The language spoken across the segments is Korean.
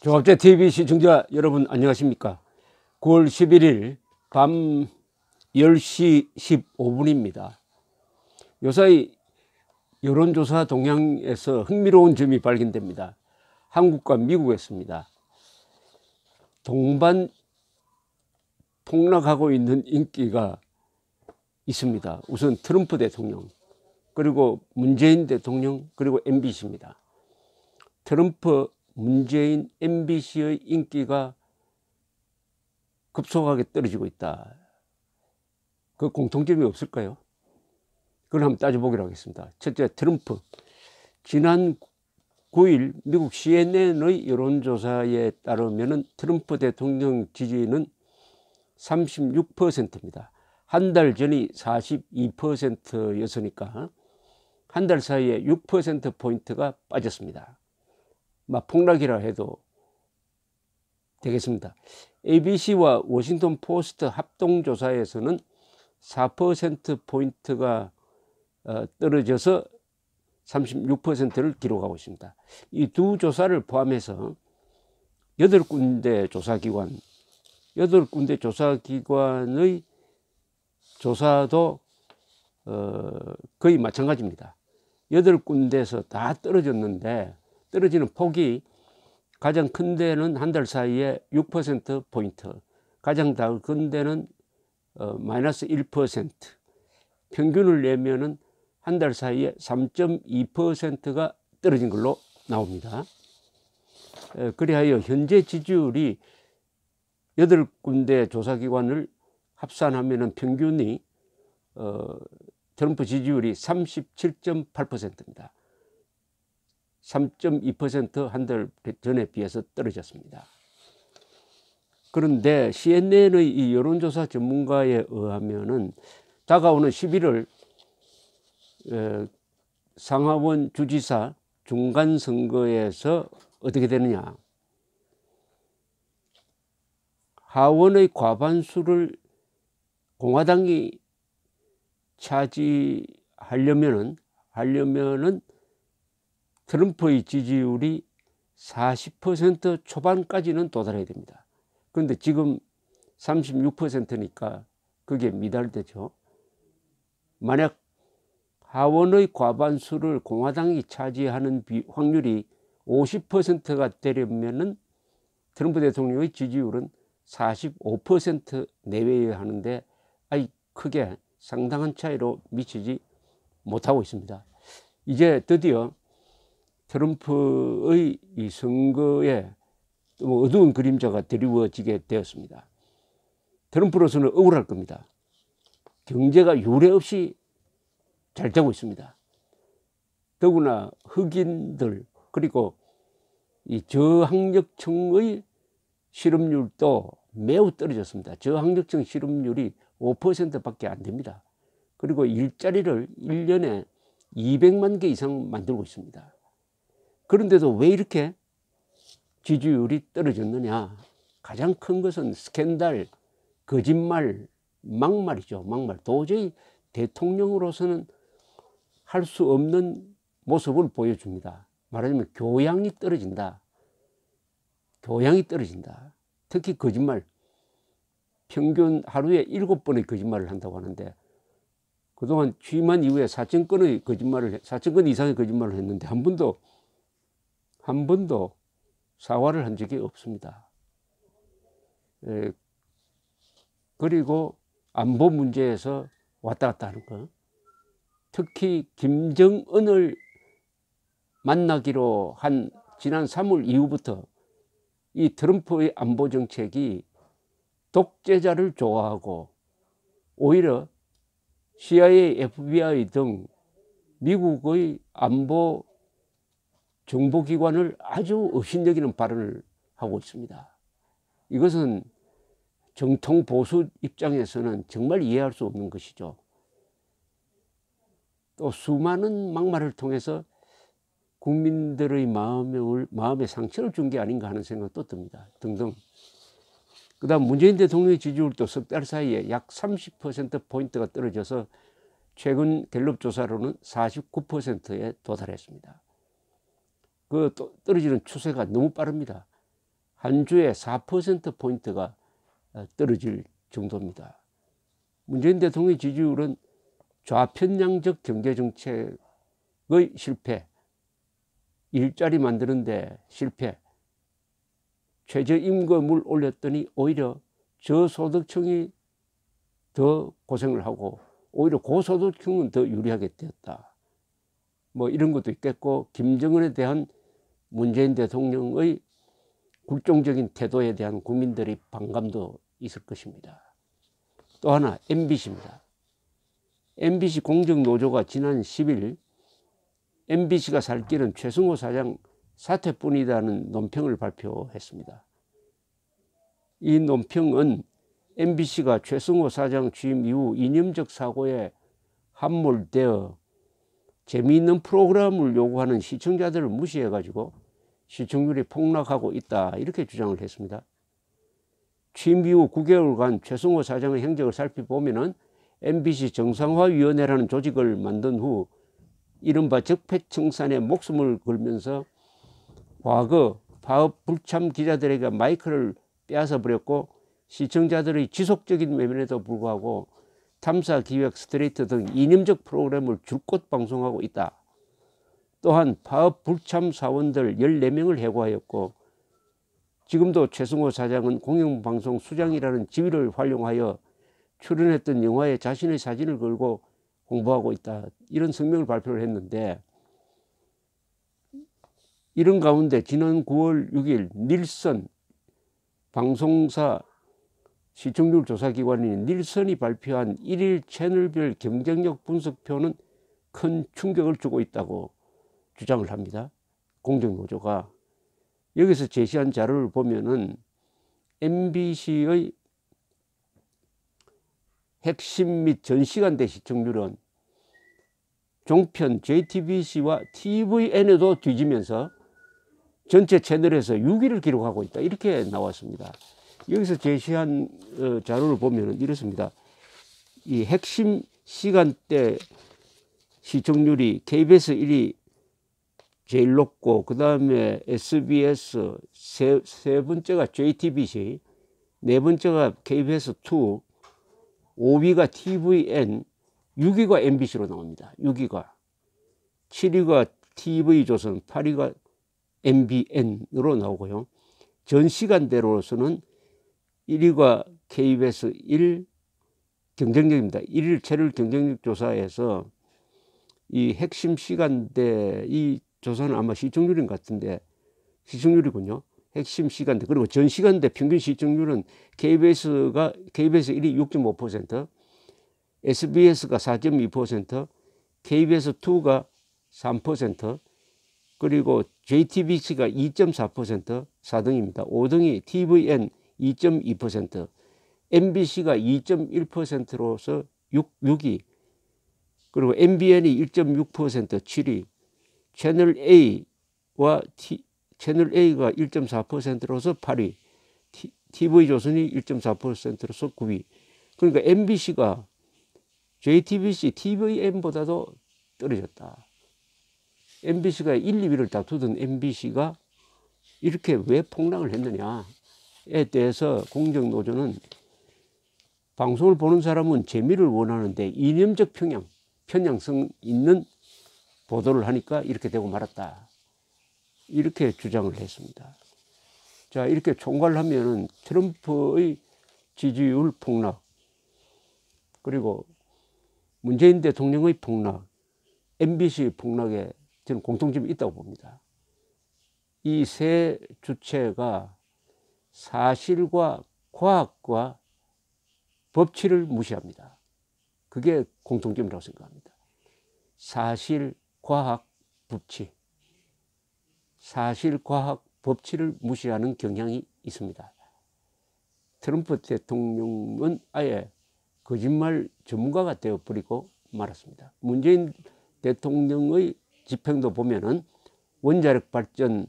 조갑제 TV 시청자 여러분 안녕하십니까. 9월 11일 밤 10시 15분입니다. 요사이 여론조사 동향에서 흥미로운 점이 발견됩니다. 한국과 미국에서입니다. 동반 폭락하고 있는 인기가 있습니다. 우선 트럼프 대통령, 그리고 문재인 대통령, 그리고 MBC입니다. 트럼프, 문재인, MBC의 인기가 급속하게 떨어지고 있다. 그 공통점이 없을까요? 그걸 한번 따져보기로 하겠습니다. 첫째, 트럼프. 지난 9일 미국 CNN의 여론조사에 따르면 트럼프 대통령 지지는 36%입니다. 한 달 전이 42%였으니까 한 달 사이에 6%포인트가 빠졌습니다. 막 폭락이라 해도 되겠습니다. ABC와 워싱턴 포스트 합동조사에서는 4%포인트가 떨어져서 36%를 기록하고 있습니다. 이 두 조사를 포함해서 8군데 조사기관의 조사도 거의 마찬가지입니다. 8군데에서 다 떨어졌는데 떨어지는 폭이 가장 큰 데는 한 달 사이에 6%포인트, 가장 작은 데는 마이너스 1%, 평균을 내면은 한 달 사이에 3.2%가 떨어진 걸로 나옵니다. 그리하여 현재 지지율이 8군데 조사기관을 합산하면 평균이 트럼프 지지율이 37.8%입니다. 3.2% 한 달 전에 비해서 떨어졌습니다. 그런데 CNN의 이 여론조사 전문가에 의하면은 다가오는 11월 상하원 주지사 중간선거에서 어떻게 되느냐, 하원의 과반수를 공화당이 차지하려면은 트럼프의 지지율이 40% 초반까지는 도달해야 됩니다. 그런데 지금 36%니까 그게 미달되죠. 만약 하원의 과반수를 공화당이 차지하는 확률이 50%가 되려면은 트럼프 대통령의 지지율은 45% 내외여야 하는데 크게 상당한 차이로 미치지 못하고 있습니다. 이제 드디어 트럼프의 이 선거에 어두운 그림자가 드리워지게 되었습니다. 트럼프로서는 억울할 겁니다. 경제가 유례없이 잘 되고 있습니다. 더구나 흑인들, 그리고 이 저학력층의 실업률도 매우 떨어졌습니다. 저학력층 실업률이 5%밖에 안 됩니다. 그리고 일자리를 1년에 200만 개 이상 만들고 있습니다. 그런데도 왜 이렇게 지지율이 떨어졌느냐? 가장 큰 것은 스캔들, 거짓말, 막말이죠. 막말. 도저히 대통령으로서는 할 수 없는 모습을 보여줍니다. 말하자면 교양이 떨어진다. 특히 거짓말. 평균 하루에 7번의 거짓말을 한다고 하는데, 그동안 취임한 이후에 4,000건 이상의 거짓말을 했는데 한 번도 사과를 한 적이 없습니다. 그리고 안보 문제에서 왔다 갔다 하는 거, 특히 김정은을 만나기로 한 지난 3월 이후부터 이 트럼프의 안보 정책이 독재자를 좋아하고 오히려 CIA, FBI 등 미국의 안보 정보기관을 아주 업신여기는 발언을 하고 있습니다. 이것은 정통 보수 입장에서는 정말 이해할 수 없는 것이죠. 또 수많은 막말을 통해서 국민들의 마음에 상처를 준 게 아닌가 하는 생각도 듭니다. 등등. 그 다음 문재인 대통령의 지지율도 석 달 사이에 약 30%포인트가 떨어져서 최근 갤럽 조사로는 49%에 도달했습니다. 그 떨어지는 추세가 너무 빠릅니다. 한 주에 4%포인트가 떨어질 정도입니다. 문재인 대통령의 지지율은 좌편향적 경제정책의 실패, 일자리 만드는데 실패, 최저임금을 올렸더니 오히려 저소득층이 더 고생을 하고 오히려 고소득층은 더 유리하게 되었다. 뭐 이런 것도 있겠고, 김정은에 대한 문재인 대통령의 굴종적인 태도에 대한 국민들의 반감도 있을 것입니다. 또 하나 MBC입니다. MBC 공정노조가 지난 10일 MBC가 살 길은 최승호 사장 사퇴뿐이라는 논평을 발표했습니다. 이 논평은 MBC가 최승호 사장 취임 이후 이념적 사고에 함몰되어 재미있는 프로그램을 요구하는 시청자들을 무시해가지고 시청률이 폭락하고 있다, 이렇게 주장을 했습니다. 취임 이후 9개월간 최승호 사장의 행적을 살펴보면은 MBC 정상화위원회라는 조직을 만든 후 이른바 적폐청산에 목숨을 걸면서 과거 파업 불참 기자들에게 마이크를 빼앗아 버렸고, 시청자들의 지속적인 외면에도 불구하고 탐사, 기획, 스트레이트 등 이념적 프로그램을 줄곧 방송하고 있다. 또한 파업 불참 사원들 14명을 해고하였고, 지금도 최승호 사장은 공영방송 수장이라는 지위를 활용하여 출연했던 영화에 자신의 사진을 걸고 홍보하고 있다, 이런 성명을 발표를 했는데, 이런 가운데 지난 9월 6일 닐슨 방송사 시청률 조사기관인 닐슨이 발표한 1일 채널별 경쟁력 분석표는 큰 충격을 주고 있다고 주장을 합니다. 공정노조가. 여기서 제시한 자료를 보면은 MBC의 핵심 및 전시간대 시청률은 종편 JTBC와 TVN에도 뒤지면서 전체 채널에서 6위를 기록하고 있다, 이렇게 나왔습니다. 여기서 제시한 자료를 보면 이렇습니다. 이 핵심 시간대 시청률이 KBS 1위 제일 높고, 그 다음에 SBS, 세 번째가 JTBC, 네 번째가 KBS2, 5위가 TVN, 6위가 MBC로 나옵니다. 6위가. 7위가 TV조선, 8위가 MBN으로 나오고요. 전 시간대로서는 1위가 KBS 1 경쟁력입니다. 1일 채널 경쟁력 조사에서 이 핵심 시간대, 이 조사는 아마 시청률인 것 같은데, 시청률이군요. 핵심 시간대. 그리고 전 시간대 평균 시청률은 KBS 1이 6.5%, SBS가 4.2%, KBS2가 3%, 그리고 JTBC가 2.4%, 4등입니다. 5등이 TVN 2.2%, MBC가 2.1%로서 6위, 그리고 MBN이 1.6%, 7위, 채널 A가 1.4%로서 8위, TV조선이 1.4%로서 9위. 그러니까 MBC가 JTBC, TVN보다도 떨어졌다. MBC가 1, 2위를 다투던 MBC가 이렇게 왜 폭락을 했느냐에 대해서 공정노조는 방송을 보는 사람은 재미를 원하는데 이념적 편향성 있는 보도를 하니까 이렇게 되고 말았다, 이렇게 주장을 했습니다. 자, 이렇게 총괄하면은 트럼프의 지지율 폭락, 그리고 문재인 대통령의 폭락, MBC 폭락에 저는 공통점이 있다고 봅니다. 이 세 주체가 사실과 과학과 법치를 무시합니다. 그게 공통점이라고 생각합니다. 사실, 과학, 법치. 사실, 과학, 법치를 무시하는 경향이 있습니다. 트럼프 대통령은 아예 거짓말 전문가가 되어버리고 말았습니다. 문재인 대통령의 집행도 보면은 원자력 발전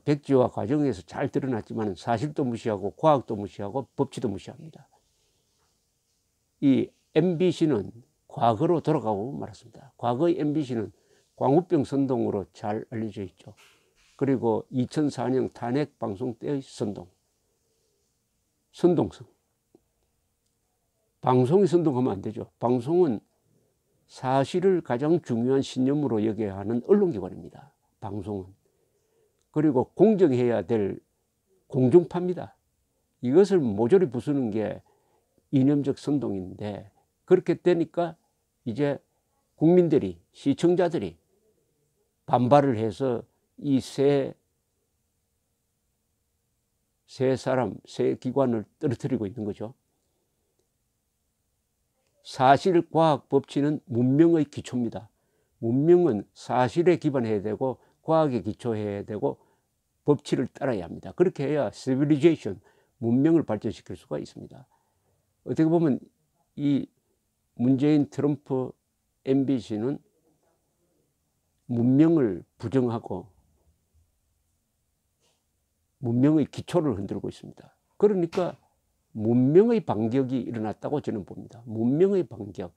백지화 과정에서 잘 드러났지만 사실도 무시하고 과학도 무시하고 법치도 무시합니다. 이 MBC는 과거로 돌아가고 말았습니다. 과거의 MBC는 광우병 선동으로 잘 알려져 있죠. 그리고 2004년 탄핵 방송 때의 선동성. 방송이 선동하면 안 되죠. 방송은 사실을 가장 중요한 신념으로 여겨야 하는 언론기관입니다. 방송은. 그리고 공정해야 될 공중파입니다. 이것을 모조리 부수는 게 이념적 선동인데, 그렇게 되니까 이제 국민들이, 시청자들이 반발을 해서 이 세 기관을 떨어뜨리고 있는 거죠. 사실과학 법치는 문명의 기초입니다. 문명은 사실에 기반해야 되고 과학에 기초해야 되고 법치를 따라야 합니다. 그렇게 해야 시빌리제이션, 문명을 발전시킬 수가 있습니다. 어떻게 보면 이 문재인, 트럼프, MBC는 문명을 부정하고 문명의 기초를 흔들고 있습니다. 그러니까 문명의 반격이 일어났다고 저는 봅니다. 문명의 반격.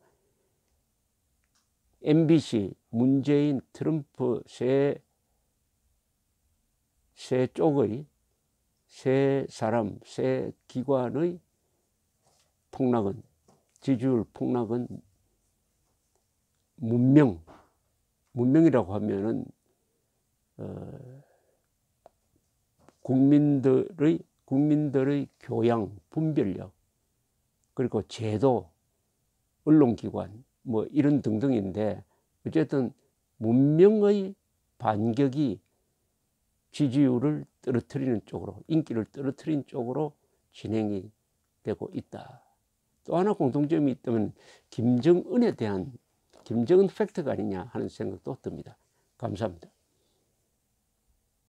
MBC, 문재인, 트럼프 세 쪽의 세 사람, 세 기관의 폭락은, 지지율 폭락은 문명이라고 하면은 국민들의 교양, 분별력, 그리고 제도, 언론기관, 뭐 이런 등등인데, 어쨌든 문명의 반격이 지지율을 떨어뜨리는 쪽으로, 인기를 떨어뜨리는 쪽으로 진행이 되고 있다. 또 하나 공통점이 있다면 김정은에 대한, 김정은 팩트가 아니냐 하는 생각도 듭니다. 감사합니다.